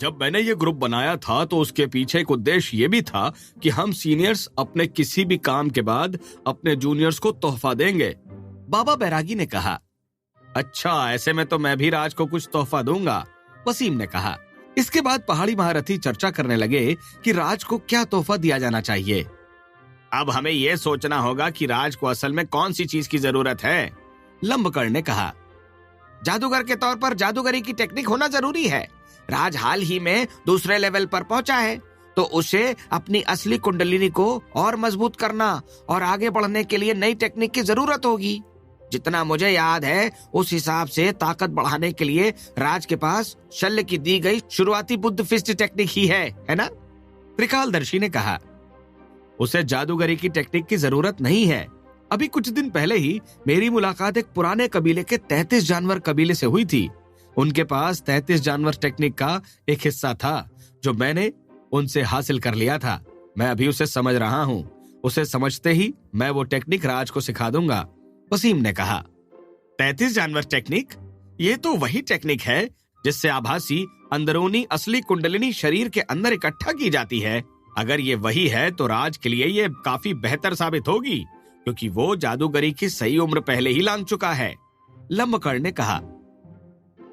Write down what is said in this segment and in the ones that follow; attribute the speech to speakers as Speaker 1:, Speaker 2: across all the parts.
Speaker 1: जब मैंने ये ग्रुप बनाया था तो उसके पीछे एक उद्देश्य ये भी था कि हम सीनियर्स अपने किसी भी काम के बाद अपने जूनियर्स को तोहफा देंगे। बाबा बैरागी ने कहा। अच्छा, ऐसे में तो मैं भी राज को कुछ तोहफा दूंगा, वसीम ने कहा। इसके बाद पहाड़ी महारथी चर्चा करने लगे कि राज को क्या तोहफा दिया जाना चाहिए। अब हमें यह सोचना होगा कि राज को असल में कौन सी चीज की जरूरत है, लंबकड़ ने कहा। जादूगर के तौर पर जादूगरी की टेक्निक होना जरूरी है। राज हाल ही में दूसरे लेवल पर पहुंचा है, तो उसे अपनी असली कुंडलिनी को और मजबूत करना और आगे बढ़ने के लिए नई टेक्निक की जरूरत होगी। जितना मुझे याद है उस हिसाब से ताकत बढ़ाने के लिए राज के पास शल्य की दी गई शुरुआती बुद्ध फिस्ट टेक्निक ही है ना? त्रिकालदर्शी ने कहा। उसे जादूगरी की टेक्निक की जरूरत नहीं है। अभी कुछ दिन पहले ही मेरी मुलाकात एक पुराने कबीले के 33 जानवर कबीले से हुई थी। उनके पास 33 जानवर टेक्निक का एक हिस्सा था जो मैंने उनसे हासिल कर लिया था। मैं अभी उसे समझ रहा हूँ। उसे समझते ही मैं वो टेक्निक राज को सिखा दूंगा, वसीम ने कहा। 33 जानवर टेक्निक? ये तो वही टेक्निक है जिससे आभासी अंदरूनी असली कुंडलिनी शरीर के अंदर इकट्ठा की जाती है। अगर ये वही है तो राज के लिए ये काफी बेहतर साबित होगी, क्योंकि वो जादूगरी की सही उम्र पहले ही लांघ चुका है, लंबकड़ ने कहा।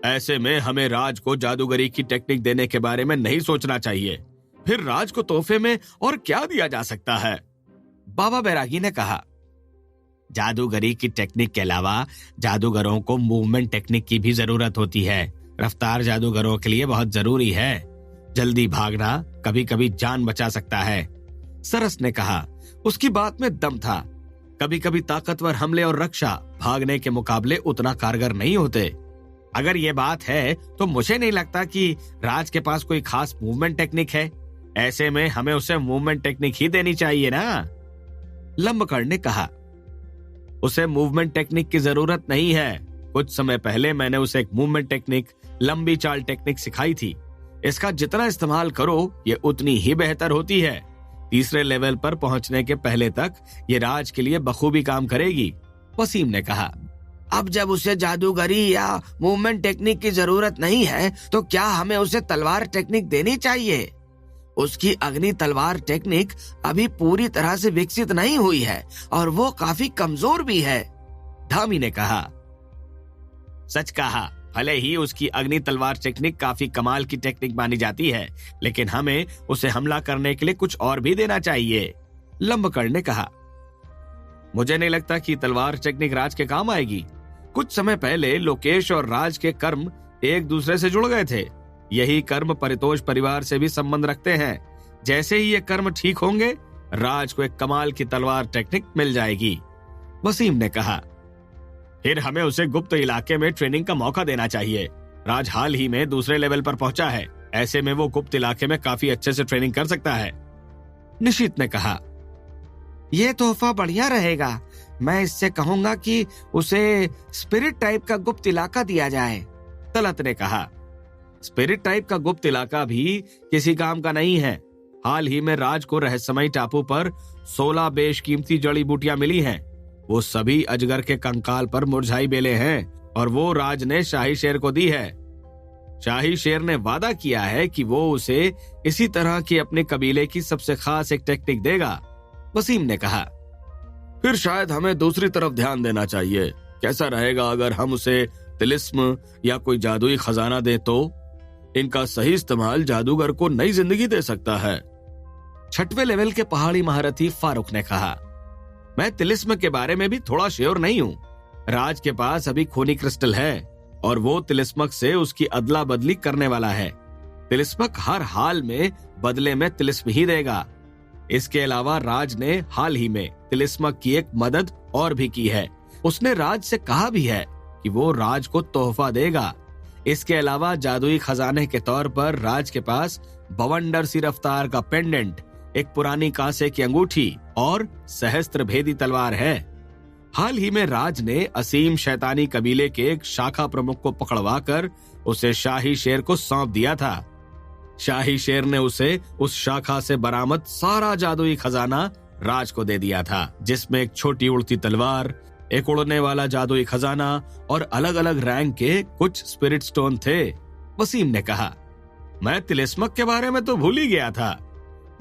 Speaker 1: ऐसे में हमें राज को जादूगरी की टेक्निक देने के बारे में नहीं सोचना चाहिए। फिर राज को तोहफे में और क्या दिया जा सकता है? बाबा बैरागी ने कहा। जादूगरी की टेक्निक के अलावा जादूगरों को मूवमेंट टेक्निक की भी जरूरत होती है। रफ्तार जादूगरों के लिए बहुत जरूरी है। जल्दी भागना कभी कभी जान बचा सकता है, सरस ने कहा। उसकी बात में दम था। कभी कभी ताकतवर हमले और रक्षा भागने के मुकाबले उतना कारगर नहीं होते। अगर ये बात है तो मुझे नहीं लगता कि राज के पास कोई खास मूवमेंट टेक्निक है। ऐसे में हमें उसे मूवमेंट टेक्निक ही देनी चाहिए ना, लंबकड़ ने कहा। उसे मूवमेंट टेक्निक की जरूरत नहीं है। कुछ समय पहले मैंने उसे एक मूवमेंट टेक्निक, लंबी चाल टेक्निक सिखाई थी। इसका जितना इस्तेमाल करो ये उतनी ही बेहतर होती है। तीसरे लेवल पर पहुंचने के पहले तक ये राज के लिए बखूबी काम करेगी, वसीम ने कहा। अब जब उसे जादूगरी या मूवमेंट टेक्निक की जरूरत नहीं है तो क्या हमें उसे तलवार टेक्निक देनी चाहिए? उसकी अग्नि तलवार टेक्निक अभी पूरी तरह से विकसित नहीं हुई है और वो काफी कमजोर भी है, धामी ने कहा। सच कहा। भले ही उसकी अग्नि तलवार टेक्निक काफी कमाल की टेक्निक मानी जाती है, लेकिन हमें उसे हमला करने के लिए कुछ और भी देना चाहिए, लंबकड़ ने कहा। मुझे नहीं लगता कि तलवार टेक्निक राज के काम आएगी। कुछ समय पहले लोकेश और राज के कर्म एक दूसरे से जुड़ गए थे। यही कर्म परितोष परिवार से भी संबंध रखते हैं। जैसे ही ये कर्म ठीक होंगे, राज को एक कमाल की तलवार टेक्निक मिल जाएगी, वसीम ने कहा। फिर हमें उसे गुप्त इलाके में ट्रेनिंग का मौका देना चाहिए। राज हाल ही में दूसरे लेवल पर पहुंचा है। ऐसे में वो गुप्त इलाके में काफी अच्छे से ट्रेनिंग कर सकता है, निशित ने कहा। ये तोहफा बढ़िया रहेगा। मैं इससे कहूंगा कि उसे स्पिरिट टाइप का गुप्त इलाका दिया जाए, तलत ने कहा। स्पिरिट टाइप का गुप्त इलाका भी किसी काम का नहीं है। हाल ही में राज को रहस्यमयी टापू पर 16 बेशकीमती जड़ी बूटियां मिली हैं। वो सभी अजगर के कंकाल पर मुरझाई बेलें हैं और वो राज ने शाही शेर को दी है। शाही शेर ने वादा किया है कि वो उसे इसी तरह की अपने कबीले की सबसे खास एक टेक्निक देगा, वसीम ने कहा। फिर शायद हमें दूसरी तरफ ध्यान देना चाहिए। कैसा रहेगा अगर हम उसे तिलिस्म या कोई जादुई खजाना दे तो? इनका सही इस्तेमाल जादूगर को नई जिंदगी दे सकता है, 6वें लेवल के पहाड़ी महारथी फारूक ने कहा। मैं तिलिस्म के बारे में भी थोड़ा श्योर नहीं हूँ। राज के पास अभी खूनी क्रिस्टल है और वो तिलिस्मक से उसकी अदला बदली करने वाला है। तिलिस्मक हर हाल में बदले में तिलिस्म ही देगा। इसके अलावा राज ने हाल ही में तिलिस्मक की एक मदद और भी की है। उसने राज से कहा भी है कि वो राज को तोहफा देगा। इसके अलावा जादुई खजाने के तौर पर राज के पास बवंडर सी रफ्तार का पेंडेंट, एक पुरानी कांसे की अंगूठी और सहस्त्र भेदी तलवार है। हाल ही में राज ने असीम शैतानी कबीले के एक शाखा प्रमुख को पकड़वाकर उसे शाही शेर को सौंप दिया था। शाही शेर ने उसे उस शाखा से बरामद सारा जादुई खजाना राज को दे दिया था, जिसमें एक छोटी उड़ती तलवार, एक उड़ने वाला जादुई खजाना और अलग अलग रैंक के कुछ स्पिरिट स्टोन थे, वसीम ने कहा। मैं तिलिस्मक के बारे में तो भूल ही गया था।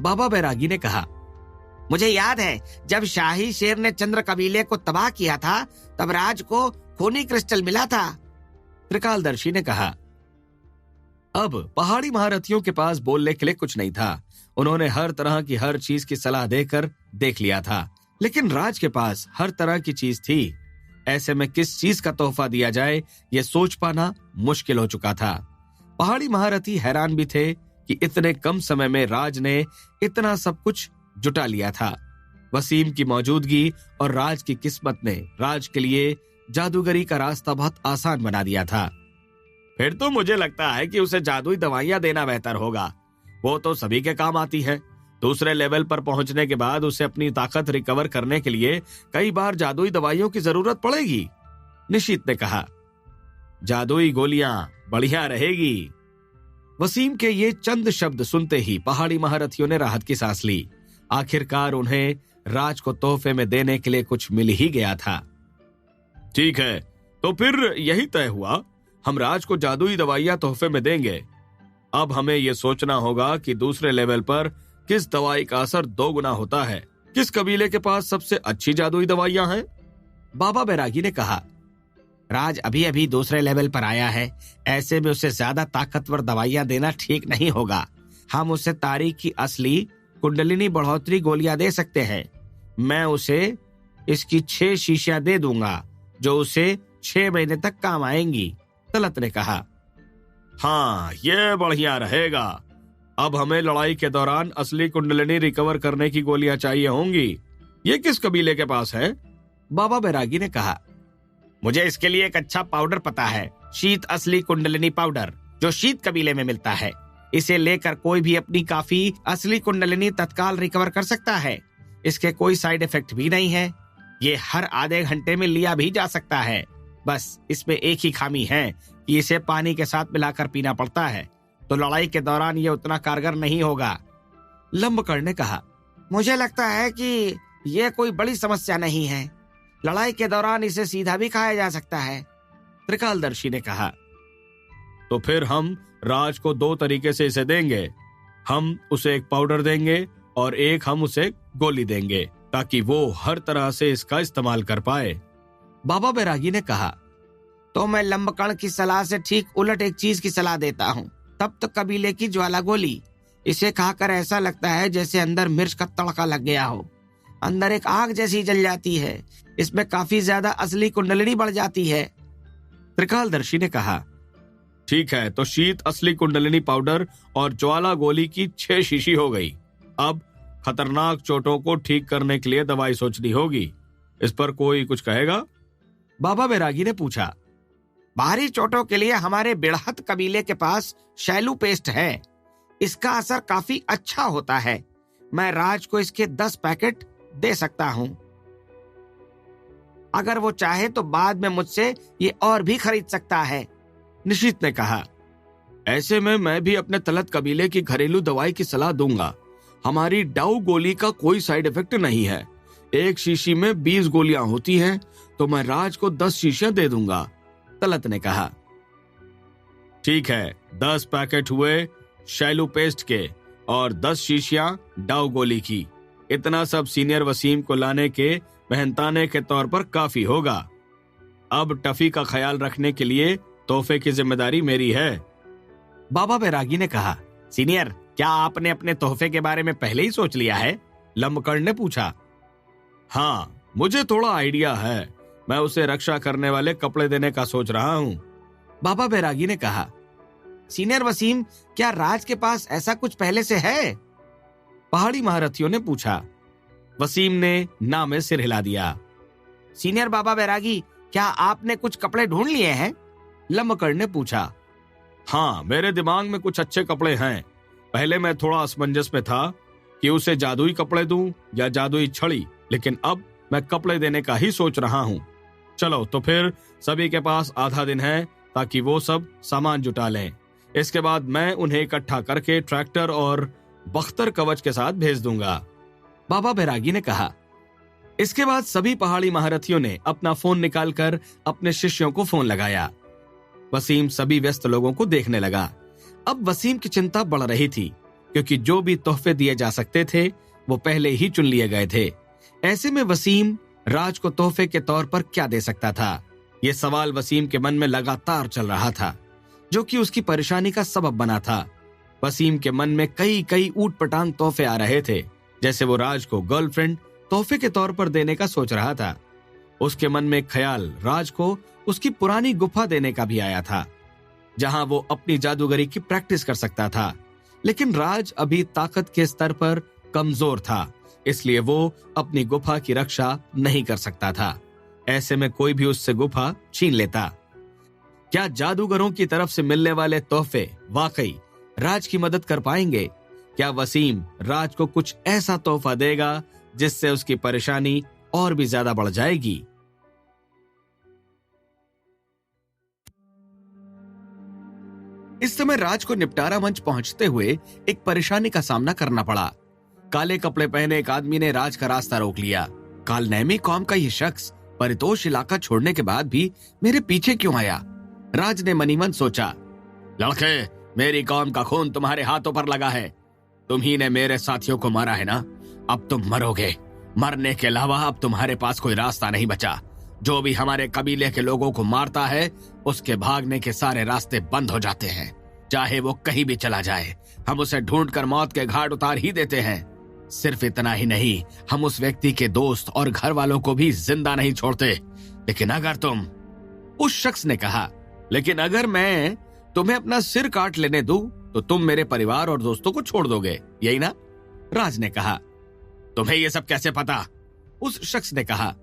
Speaker 1: बाबा बैरागी ने कहा,
Speaker 2: मुझे याद है जब शाही शेर ने चंद्र कबीले को तबाह किया था तब राज को खूनी क्रिस्टल मिला था।
Speaker 1: त्रिकालदर्शी ने कहा। अब पहाड़ी महारथियों के पास बोलने के लिए कुछ नहीं था। उन्होंने हर तरह की हर चीज की सलाह देकर देख लिया था, लेकिन राज के पास हर तरह की चीज थी। ऐसे में किस चीज का तोहफा दिया जाए यह सोच पाना मुश्किल हो चुका था। पहाड़ी महारथी हैरान भी थे कि इतने कम समय में राज ने इतना सब कुछ जुटा लिया था। वसीम की मौजूदगी और राज की किस्मत ने राज के लिए जादूगरी का रास्ता बहुत आसान बना दिया था। फिर तो मुझे लगता है कि उसे जादुई दवाइयां देना बेहतर होगा। वो तो सभी के काम आती है। दूसरे लेवल पर पहुंचने के बाद उसे अपनी ताकत रिकवर करने के लिए कई बार जादुई दवाइयों की जरूरत पड़ेगी। निशीत ने कहा, जादुई गोलियां बढ़िया रहेगी। वसीम के ये चंद शब्द सुनते ही पहाड़ी महारथियों ने राहत की सांस ली। आखिरकार उन्हें राज को तोहफे में देने के लिए कुछ मिल ही गया था। ठीक है, तो फिर यही तय हुआ, हम राज को जादुई दवाइयां तोहफे में देंगे। अब हमें यह सोचना होगा कि दूसरे लेवल पर किस दवाई का असर 2 गुना होता है। किस कबीले के पास सबसे अच्छी जादुई दवाइयां हैं? बाबा बैरागी ने कहा,
Speaker 2: राज अभी अभी दूसरे लेवल पर आया है, ऐसे में उसे ज्यादा ताकतवर दवाइयां देना ठीक नहीं होगा। हम उसे तारीख की असली कुंडलिनी बढ़ोतरी गोलियां दे सकते हैं। मैं उसे इसकी 6 शीशियां दे दूंगा जो उसे 6 महीने तक काम आएंगी। तलत ने कहा,
Speaker 1: हाँ, ये बढ़िया रहेगा। अब हमें लड़ाई के दौरान असली कुंडलिनी रिकवर करने की गोलियां चाहिए होंगी। ये किस कबीले के पास है?
Speaker 2: बाबा बैरागी ने कहा, मुझे इसके लिए एक अच्छा पाउडर पता है, शीत असली कुंडलिनी पाउडर, जो शीत कबीले में मिलता है। इसे लेकर कोई भी अपनी काफी असली कुंडलिनी तत्काल रिकवर कर सकता है। इसके कोई साइड इफेक्ट भी नहीं है। ये हर आधे घंटे में लिया भी जा सकता है। बस इसमें एक ही खामी है कि इसे पानी के साथ मिलाकर पीना पड़ता है, तो लड़ाई के दौरान ये उतना कारगर नहीं होगा।
Speaker 1: लंबकड़ ने कहा,
Speaker 2: मुझे लगता है कि ये कोई बड़ी समस्या नहीं है। लड़ाई के दौरान इसे सीधा भी खाया जा सकता है।
Speaker 1: त्रिकालदर्शी ने कहा, तो फिर हम राज को 2 तरीके से इसे देंगे। हम उसे एक पाउडर देंगे और एक हम उसे गोली देंगे, ताकि वो हर तरह से इसका इस्तेमाल कर पाए। बाबा बैरागी ने कहा,
Speaker 2: तो मैं लंबकड़ की सलाह से ठीक उलट एक चीज की सलाह देता हूँ। तब तो कबीले की ज्वाला गोली। इसे खाकर ऐसा लगता है जैसे अंदर मिर्च का तड़का लग गया हो। अंदर एक आग जैसी जल जाती है। इसमें काफी ज्यादा असली कुंडलिनी बढ़ जाती है।
Speaker 1: त्रिकालदर्शी ने कहा, ठीक है, तो शीत असली कुंडलिनी पाउडर और ज्वाला गोली की 6 शीशी हो गई। अब खतरनाक चोटों को ठीक करने के लिए दवाई सोचनी होगी। इस पर कोई कुछ कहेगा?
Speaker 2: बाबा बैरागी ने पूछा, बाहरी चोटों के लिए हमारे बिड़हत कबीले के पास शैलू पेस्ट है। इसका असर काफी अच्छा होता है। मैं राज को इसके 10 पैकेट दे सकता हूँ। अगर वो चाहे तो बाद में मुझसे ये और भी खरीद सकता है।
Speaker 1: निशीत ने कहा, ऐसे में मैं भी अपने तलत कबीले की घरेलू दवाई की सलाह दूंगा। हमारी डाउ गोली का कोई साइड इफेक्ट नहीं है। एक शीशी में 20 गोलियां होती हैं, तो मैं राज को 10 शीशियां दे दूंगा। तलत ने कहा, ठीक है, 10 पैकेट हुए शैलू पेस्ट के और 10 शीशियां डाउ गोली की। इतना सब सीनियर वसीम को लाने के मेहनताने के तौर पर काफी होगा। अब टफी का ख्याल रखने के लिए तोहफे की जिम्मेदारी मेरी है।
Speaker 2: बाबा बैरागी ने कहा, सीनियर, क्या आपने अपने तोहफे के बारे में पहले ही सोच लिया है?
Speaker 1: लंबकड़ ने पूछा। हाँ, मुझे थोड़ा आइडिया है। मैं उसे रक्षा करने वाले कपड़े देने का सोच रहा हूँ।
Speaker 2: बाबा बैरागी ने कहा, सीनियर वसीम, क्या राज के पास ऐसा कुछ पहले से है?
Speaker 1: पहाड़ी महारथियों ने पूछा। वसीम ने ना में सिर हिला दिया।
Speaker 2: सीनियर बाबा बैरागी, क्या आपने कुछ कपड़े ढूंढ लिए हैं?
Speaker 1: लंबकड़ ने पूछा। हाँ, मेरे दिमाग में कुछ अच्छे कपड़े हैं। पहले मैं थोड़ा असमंजस में था कि उसे जादुई कपड़े दूं या जादुई छड़ी, लेकिन अब मैं कपड़े देने का ही सोच रहा हूँ। चलो, तो फिर सभी के पास आधा दिन है ताकि वो सब सामान जुटा लें। इसके बाद मैं उन्हें इकट्ठा करके ट्रैक्टर और बख्तर कवच के साथ भेज दूंगा। बाबा बैरागी ने कहा। इसके बाद सभी पहाड़ी महारथियों ने अपना फोन निकालकर अपने शिष्यों को फोन लगाया। वसीम सभी व्यस्त लोगों को देखने लगा। अब वसीम की चिंता बढ़ रही थी, क्योंकि जो भी तोहफे दिए जा सकते थे वो पहले ही चुन लिए गए थे। ऐसे में वसीम राज को तोहफे के तौर पर क्या दे सकता था? यह सवाल वसीम के मन में लगातार चल रहा था, जो कि उसकी परेशानी का सबब बना था। वसीम के मन में कई कई ऊट पटांग तोहफे आ रहे थे, जैसे वो राज को गर्लफ्रेंड तोहफे के तौर पर देने का सोच रहा था। उसके मन में ख्याल राज को उसकी पुरानी गुफा देने का भी आया था, जहां वो अपनी जादूगरी की प्रैक्टिस कर सकता था। लेकिन राज अभी ताकत के स्तर पर कमजोर था, इसलिए वो अपनी गुफा की रक्षा नहीं कर सकता था। ऐसे में कोई भी उससे गुफा छीन लेता। क्या जादूगरों की तरफ से मिलने वाले तोहफे वाकई राज की मदद कर पाएंगे? क्या वसीम राज को कुछ ऐसा तोहफा देगा जिससे उसकी परेशानी और भी ज्यादा बढ़ जाएगी? इस समय राज को निपटारा मंच पहुंचते हुए एक परेशानी का सामना करना पड़ा। काले कपड़े पहने एक आदमी ने राज का रास्ता रोक लिया। कालनेमी कौम का यह शख्स परितोष इलाका छोड़ने के बाद भी मेरे पीछे क्यों आया? राज ने मनीमन सोचा।
Speaker 2: लड़के, मेरी कौम का खून तुम्हारे हाथों पर लगा है। तुम ही ने मेरे साथियों को मारा है ना? अब तुम मरोगे। मरने के अलावा अब तुम्हारे पास कोई रास्ता नहीं बचा। जो भी हमारे कबीले के लोगों को मारता है, उसके भागने के सारे रास्ते बंद हो जाते हैं। चाहे वो कहीं भी चला जाए, हम उसे ढूंढकर मौत के घाट उतार ही देते हैं। सिर्फ इतना ही नहीं, हम उस व्यक्ति के दोस्त और घर वालों को भी जिंदा नहीं छोड़ते। लेकिन अगर तुम,
Speaker 1: उस शख्स ने कहा, लेकिन अगर मैं तुम्हें अपना सिर काट लेने दूं, तो तुम मेरे परिवार और दोस्तों को छोड़ दोगे, यही ना? राज ने कहा।
Speaker 2: तुम्हें यह सब कैसे पता?
Speaker 1: उस शख्स ने कहा।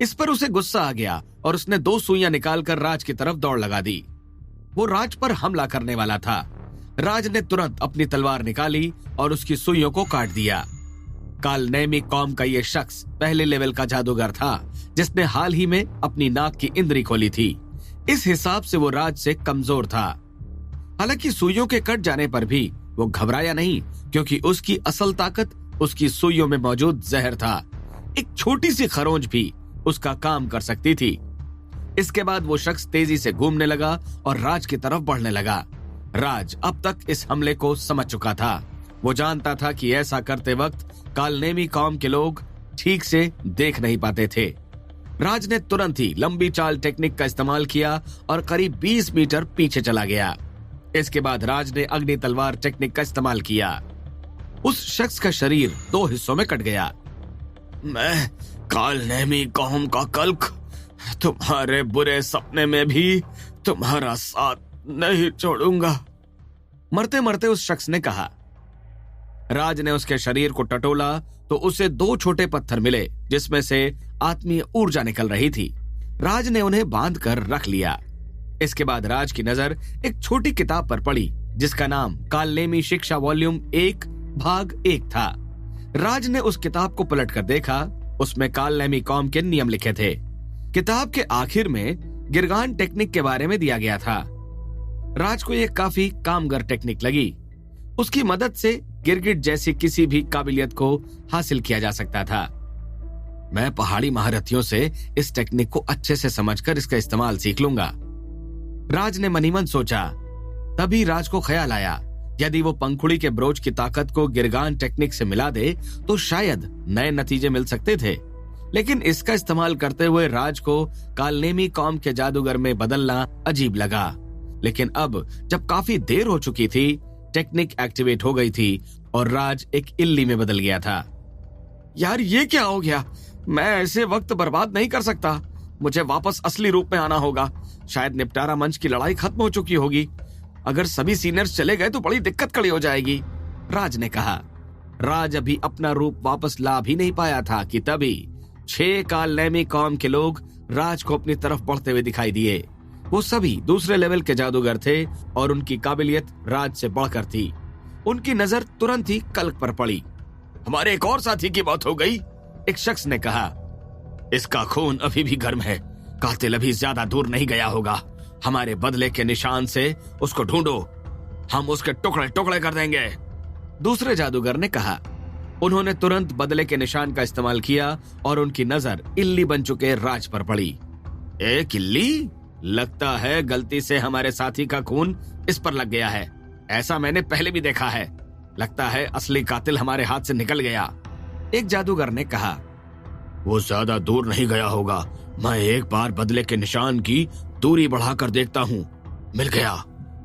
Speaker 1: इस पर उसे गुस्सा आ गया और उसने 2 सुइयां निकालकर राज की तरफ दौड़ लगा दी। वो राज पर हमला करने वाला था। राज ने तुरंत अपनी तलवार निकाली और उसकी सुइयों को काट दिया। कालनेमी कौम का यह शख्स पहले लेवल का जादूगर था, जिसने हाल ही में अपनी नाक की इंद्री खोली थी। इस हिसाब से वो राज से कमजोर था। हालांकि सुइयों के कट जाने पर भी वो घबराया नहीं, क्योंकि उसकी असल ताकत उसकी सुइयों में मौजूद जहर था। एक छोटी सी खरोंच भी उसका काम कर सकती थी। इसके बाद वो शख्स तेजी से घूमने लगा और राज की तरफ बढ़ने लगा। राज अब तक इस हमले को समझ चुका था। वो जानता था कि ऐसा करते वक्त कालनेमी कौम के लोग ठीक से देख नहीं पाते थे। राज ने तुरंत ही लंबी चाल टेक्निक का इस्तेमाल किया और करीब 20 मीटर पीछे चला गया। इसके बाद राज ने अग्नि तलवार टेक्निक का इस्तेमाल किया। उस शख्स का शरीर 2 हिस्सों में कट गया।
Speaker 2: मैं कालनेमी कौम का कल्क, तुम्हारे बुरे सपने में भी तुम्हारा साथ नहीं छोड़ूंगा,
Speaker 1: मरते मरते उस शख्स ने कहा। राज ने उसके शरीर को टटोला तो उसे 2 छोटे पत्थर मिले, जिसमें से आत्मीय ऊर्जा निकल रही थी। राज ने उन्हें बांध कर रख लिया। इसके बाद राज की नजर एक छोटी किताब पर पड़ी, जिसका नाम कालनेमी शिक्षा वॉल्यूम 1 भाग 1 था। राज ने उस किताब को पलट कर देखा। उसमें कालनेमी कौम के नियम लिखे थे। किताब के आखिर में गिरगान टेक्निक के बारे में दिया गया था। राज को यह काफी कामगर टेक्निक लगी। उसकी मदद से गिरगिट जैसी किसी भी काबिलियत को हासिल किया जा सकता था। मैं पहाड़ी महारथियों से इस टेक्निक को अच्छे से समझकर इसका इस्तेमाल सीख लूंगा, राज ने मनीमन सोचा। तभी राज को ख्याल आया, यदि वो पंखुड़ी के ब्रोच की ताकत को गिरगान टेक्निक से मिला दे तो शायद नए नतीजे मिल सकते थे। लेकिन इसका इस्तेमाल करते हुए राज को कालनेमी कौम के जादूगर में बदलना अजीब लगा। लेकिन अब जब काफी देर हो चुकी थी, टेक्निक एक्टिवेट हो गई थी और राज एक इल्ली में बदल गया था। यार, ये क्या हो गया? मैं ऐसे वक्त बर्बाद नहीं कर सकता। मुझे वापस असली रूप में आना होगा। शायद निपटारा मंच की लड़ाई खत्म हो चुकी होगी। अगर सभी सीनियर्स चले गए तो बड़ी दिक्कत खड़ी हो जाएगी, राज ने कहा। राज अभी अपना रूप वापस ला भी नहीं पाया था कि तभी 6 कालनेमी कौम के लोग राज को अपनी तरफ बढ़ते हुए दिखाई दिए। वो सभी दूसरे लेवल के जादूगर थे और उनकी काबिलियत राज से बढ़कर थी। उनकी नजर तुरंत ही कल्क पर पड़ी।
Speaker 2: हमारे एक और साथी की मौत हो गई,
Speaker 1: एक शख्स ने कहा।
Speaker 2: इसका खून अभी भी गर्म है। कातिल अभी ज्यादा दूर नहीं गया होगा। हमारे बदले के निशान से उसको ढूंढो, हम उसके टुकड़े टुकड़े कर देंगे,
Speaker 1: दूसरे जादूगर ने कहा। उन्होंने तुरंत बदले के निशान का इस्तेमाल किया और उनकी नजर इल्ली बन चुके राज पर पड़ी।
Speaker 2: एक इल्ली? लगता है गलती से हमारे साथी का खून इस पर लग गया है।
Speaker 1: ऐसा मैंने पहले भी देखा है। लगता है असली कातिल हमारे हाथ से निकल गया।
Speaker 2: एक जादूगर ने कहा।
Speaker 1: वो ज्यादा दूर नहीं गया होगा। मैं एक बार बदले के निशान की दूरी बढ़ाकर देखता हूँ। मिल गया,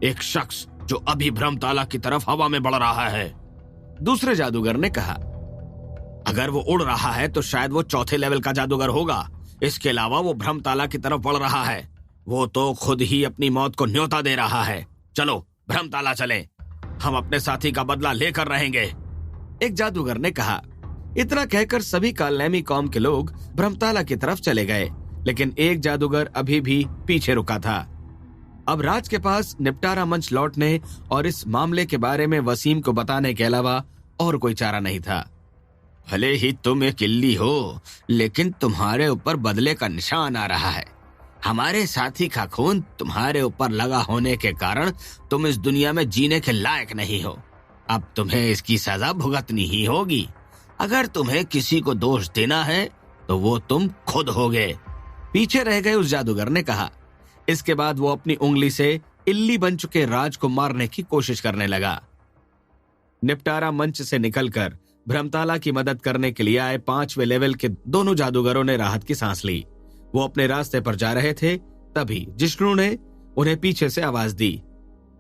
Speaker 1: एक शख्स जो अभी भ्रमताला की तरफ हवा में बढ़ रहा है।
Speaker 2: दूसरे जादूगर ने कहा।
Speaker 1: अगर वो उड़ रहा है तो शायद वो चौथे लेवल का जादूगर होगा। इसके अलावा वो भ्रमताला की तरफ बढ़ रहा है। वो तो खुद ही अपनी मौत को न्योता दे रहा है। चलो भ्रमताला चलें। हम अपने साथी का बदला लेकर रहेंगे।
Speaker 2: एक जादूगर ने कहा। इतना कहकर सभी कालनेमी कौम के लोग भ्रमताला की तरफ चले गए, लेकिन एक जादूगर अभी भी पीछे रुका था। अब राज के पास निपटारा मंच लौटने और इस मामले के बारे में वसीम को बताने के अलावा और कोई चारा नहीं था।
Speaker 1: भले ही तुम एक इल्ली हो, लेकिन तुम्हारे ऊपर बदले का निशान आ रहा है। हमारे साथी का खून तुम्हारे ऊपर लगा होने के कारण तुम इस दुनिया में जीने के लायक नहीं हो। अब तुम्हें इसकी सजा भुगतनी ही होगी। अगर तुम्हें किसी को दोष देना है तो वो तुम खुद होगे।
Speaker 2: पीछे रह गए उस जादूगर ने कहा। इसके बाद वो अपनी उंगली से इल्ली बन चुके राज को मारने की कोशिश करने लगा। निपटारा मंच से निकलकर भ्रमताला की मदद करने के लिए आए 5वें लेवल के दोनों जादूगरों ने राहत की सांस ली। वो अपने रास्ते पर जा रहे थे, तभी जिष्णु ने उन्हें पीछे से आवाज दी।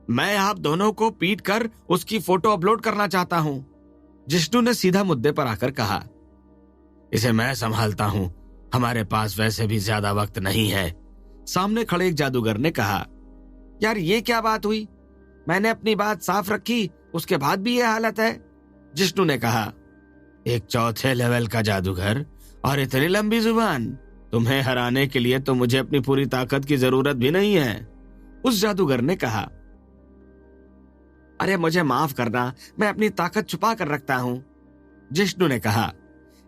Speaker 1: मैं आप दोनों को पीट कर उसकी फोटो अपलोड करना चाहता हूँ।
Speaker 2: जिष्णु ने सीधा मुद्दे पर आकर कहा।
Speaker 1: इसे मैं संभालता हूँ, हमारे पास वैसे भी ज्यादा वक्त नहीं है।
Speaker 2: सामने खड़े एक जादूगर ने कहा।
Speaker 3: यार ये क्या बात हुई? मैंने अपनी बात साफ रखी, उसके बाद भी ये हालत है।
Speaker 2: जिष्णु ने कहा।
Speaker 1: एक चौथे लेवल का जादूगर और इतनी लंबी जुबान। तुम्हें हराने के लिए तो मुझे अपनी पूरी ताकत की जरूरत भी नहीं है।
Speaker 2: उस जादूगर ने कहा।
Speaker 3: अरे मुझे माफ करना, मैं अपनी ताकत छुपा कर रखता हूँ,
Speaker 2: जिष्णु ने कहा।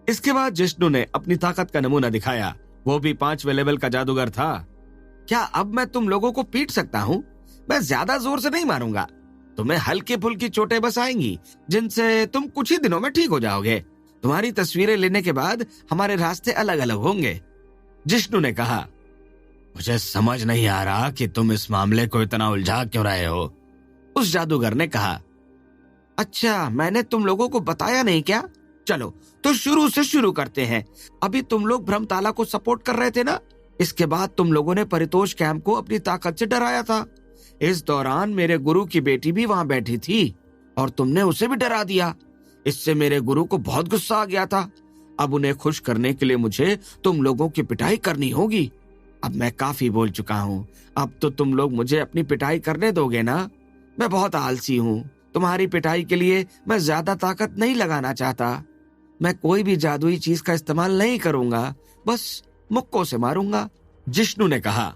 Speaker 2: इसके बाद जिष्णु ने अपनी ताकत का नमूना दिखाया। वो भी 5वें लेवल का जादूगर था।
Speaker 3: क्या अब मैं तुम लोगों को पीट सकता हूँ? मैं ज्यादा जोर से नहीं मारूंगा। तुम्हें हल्की फुल्की चोटें बस आएंगी, जिनसे तुम कुछ ही दिनों में ठीक हो जाओगे। तुम्हारी तस्वीरें लेने के बाद हमारे रास्ते अलग अलग होंगे,
Speaker 2: जिष्णु ने कहा।
Speaker 1: मुझे समझ नहीं आ रहा कि तुम इस मामले को इतना उलझा क्यों रहे हो,
Speaker 2: उस जादूगर ने कहा।
Speaker 3: अच्छा, मैंने तुम लोगों को बताया नहीं क्या? चलो तो शुरू से शुरू करते हैं। अभी तुम लोग भ्रमताला को सपोर्ट कर रहे थे ना? इसके बाद तुम लोगों ने परितोष कैंप को अपनी ताकत से डराया था। इस दौरान मेरे गुरु की बेटी भी वहां बैठी थी और तुमने उसे भी डरा दिया। इससे मेरे गुरु को बहुत गुस्सा आ गया था। अब उन्हें खुश करने के लिए मुझे तुम लोगों की पिटाई करनी होगी। अब मैं काफी बोल चुका हूँ, अब तो तुम लोग मुझे अपनी पिटाई करने दोगे ना? मैं बहुत आलसी हूँ। तुम्हारी पिटाई के लिए मैं ज्यादा ताकत नहीं लगाना चाहता। मैं कोई भी जादुई चीज का इस्तेमाल नहीं करूंगा, बस मुक्कों से मारूंगा,
Speaker 2: जिष्णु ने कहा।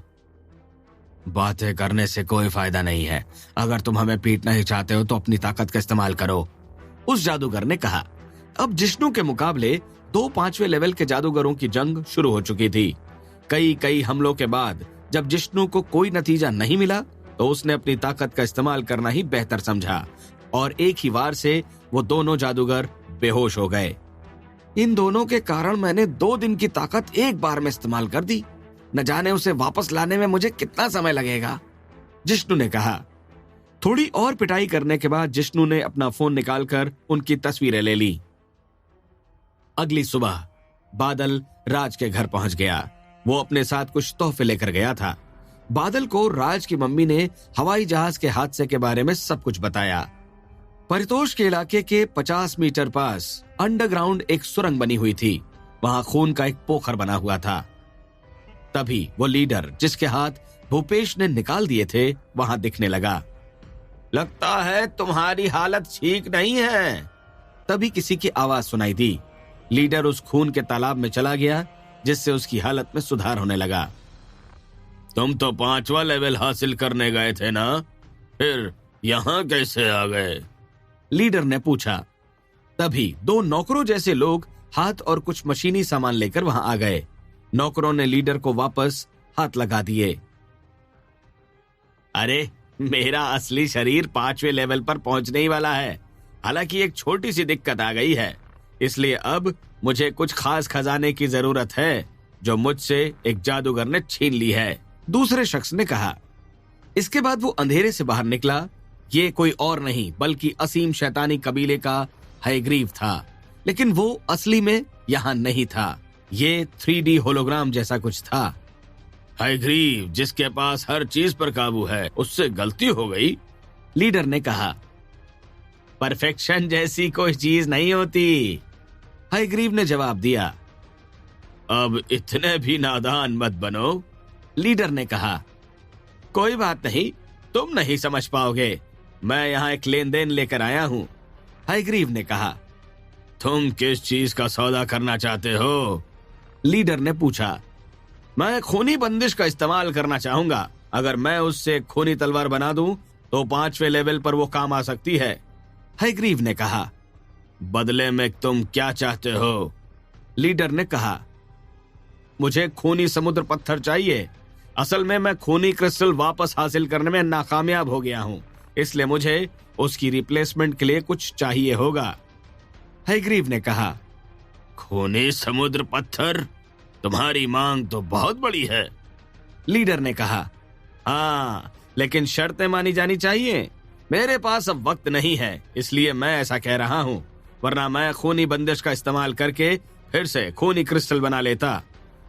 Speaker 1: बातें करने से कोई फायदा नहीं है। अगर तुम हमें पीटना ही चाहते हो तो अपनी ताकत का इस्तेमाल करो,
Speaker 2: उस जादूगर ने कहा। अब जिष्णु के मुकाबले 2 5वें लेवल के जादूगरों की जंग शुरू हो चुकी थी। कई हमलों के बाद जब जिष्णु को कोई नतीजा नहीं मिला तो उसने अपनी ताकत का इस्तेमाल करना ही बेहतर समझा और एक ही वार से वो दोनों जादूगर बेहोश हो गए।
Speaker 3: इन दोनों के कारण मैंने 2 दिन की ताकत एक बार में इस्तेमाल कर दी। न जाने उसे वापस लाने में मुझे कितना समय लगेगा,
Speaker 2: जिष्णु ने कहा। थोड़ी और पिटाई करने के बाद जिष्णु ने अपना फोन निकालकर उनकी तस्वीरें ले ली। अगली सुबह बादल राज के घर पहुंच गया। वो अपने साथ कुछ तोहफे लेकर गया था। बादल को राज की मम्मी ने हवाई जहाज के हादसे के बारे में सब कुछ बताया। परितोष के इलाके के 50 मीटर पास अंडरग्राउंड एक सुरंग बनी हुई थी। वहां खून का एक पोखर बना हुआ था। तभी वो लीडर जिसके हाथ भूपेश ने निकाल दिए थे वहां दिखने लगा।
Speaker 3: लगता है तुम्हारी हालत ठीक नहीं है।
Speaker 2: तभी किसी की आवाज सुनाई दी। लीडर उस खून के तालाब में चला गया, जिससे उसकी हालत में सुधार होने लगा।
Speaker 1: तुम तो 5वां लेवल हासिल करने गए थे ना, फिर यहाँ कैसे आ गए?
Speaker 2: लीडर ने पूछा। तभी 2 नौकरों जैसे लोग हाथ और कुछ मशीनी सामान लेकर वहां आ गए। नौकरों ने लीडर को वापस हाथ लगा दिए।
Speaker 1: अरे, मेरा असली शरीर 5वें लेवल पर पहुंचने ही वाला है। हालांकि एक छोटी सी दिक्कत आ गई है, इसलिए अब मुझे कुछ खास खजाने की जरूरत है जो मुझसे एक जादूगर ने छीन ली है,
Speaker 2: दूसरे शख्स ने कहा। इसके बाद वो अंधेरे से बाहर निकला।
Speaker 1: ये कोई और नहीं बल्कि असीम शैतानी कबीले का हाइग्रीव था, लेकिन वो असली में यहाँ नहीं था। ये 3D होलोग्राम जैसा कुछ था।
Speaker 2: हाइग्रीव जिसके पास हर चीज पर काबू है, उससे गलती हो गई।
Speaker 1: लीडर ने कहा।
Speaker 2: परफेक्शन जैसी कोई चीज नहीं होती,
Speaker 1: हाइग्रीव ने जवाब दिया।
Speaker 2: अब इतने भी नादान मत बनो,
Speaker 1: लीडर ने कहा।
Speaker 2: कोई बात नहीं, तुम नहीं समझ पाओगे। मैं यहाँ एक लेन देन लेकर आया हूँ,
Speaker 1: हाइग्रीव ने कहा।
Speaker 2: तुम किस चीज का सौदा करना चाहते हो?
Speaker 1: लीडर ने पूछा।
Speaker 2: मैं खूनी बंदिश का इस्तेमाल करना चाहूंगा। अगर मैं उससे खूनी तलवार बना दूं तो 5वें लेवल पर वो काम आ सकती है,
Speaker 1: हाइग्रीव ने कहा।
Speaker 2: बदले में तुम क्या चाहते हो?
Speaker 1: लीडर ने कहा।
Speaker 2: मुझे खूनी समुद्र पत्थर चाहिए। असल में मैं खूनी क्रिस्टल वापस हासिल करने में नाकामयाब हो गया हूँ, इसलिए मुझे उसकी रिप्लेसमेंट के लिए कुछ चाहिए होगा,
Speaker 1: हाइग्रीव ने कहा।
Speaker 2: खूनी समुद्र पत्थर? तुम्हारी मांग तो बहुत बड़ी है,
Speaker 1: लीडर ने कहा।
Speaker 2: हाँ, लेकिन शर्तें मानी जानी चाहिए। मेरे पास अब वक्त नहीं है, इसलिए मैं ऐसा कह रहा हूँ, वरना मैं खूनी बंदिश का इस्तेमाल करके फिर से खूनी क्रिस्टल बना लेता।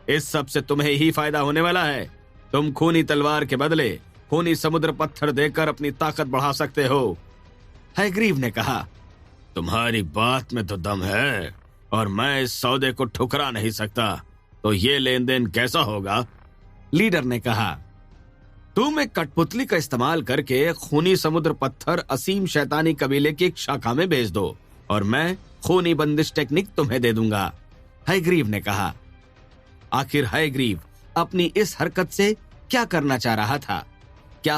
Speaker 2: इस सब से तुम्हें ही फायदा होने वाला है। तुम खूनी तलवार के बदले खूनी समुद्र पत्थर देकर अपनी ताकत बढ़ा सकते हो,
Speaker 1: हाइग्रीव ने कहा।
Speaker 2: तुम्हारी बात में तो दम है और मैं इस सौदे को ठुकरा नहीं सकता। तो ये लेन देन कैसा होगा?
Speaker 1: लीडर ने कहा।
Speaker 2: तुम एक कठपुतली का इस्तेमाल करके खूनी समुद्र पत्थर असीम शैतानी कबीले की एक शाखा में भेज दो और मैं खूनी बंदिश टेक्निक तुम्हें दे दूंगा,
Speaker 1: हाइग्रीव ने कहा। आखिर हाइग्रीव अपनी इस हरकत से क्या करना चाह रहा था? क्या